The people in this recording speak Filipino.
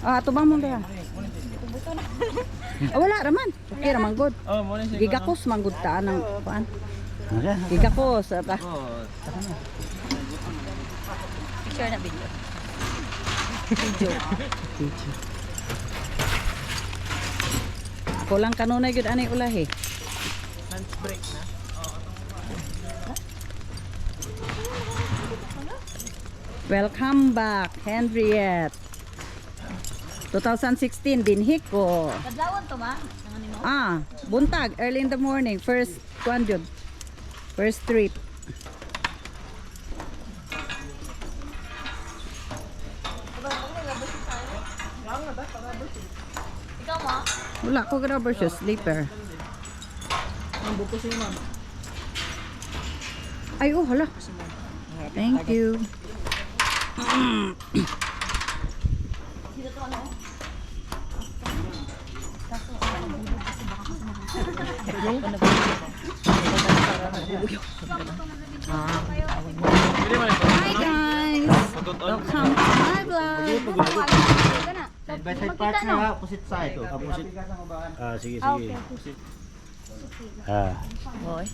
Ah, tubang mo ba? Wala raman. Okay raman good. Oh, mo ni Gigakos man good ta nang kuan. Gigakos ata. Oh. Picture na video. Ako lang kanunay gud ani ulahi. Lunch break na. Welcome back, Henriette. 2016 dinhi ko. Kadlawon to ma? Nangan nimo? Ah, buntag early in the morning, first kuan jud. First trip. Ikaw mo? Wala ko rubber shoes, sleeper. Ang bukos ni ma'am. Ay, oh, hala. Thank you. Dito to ano? Pwede man ito. Hi guys! Welcome to my vlog. Side part na ha, opposite side. Opposite. Ah, sige, sige. Okay. Ah. Boy.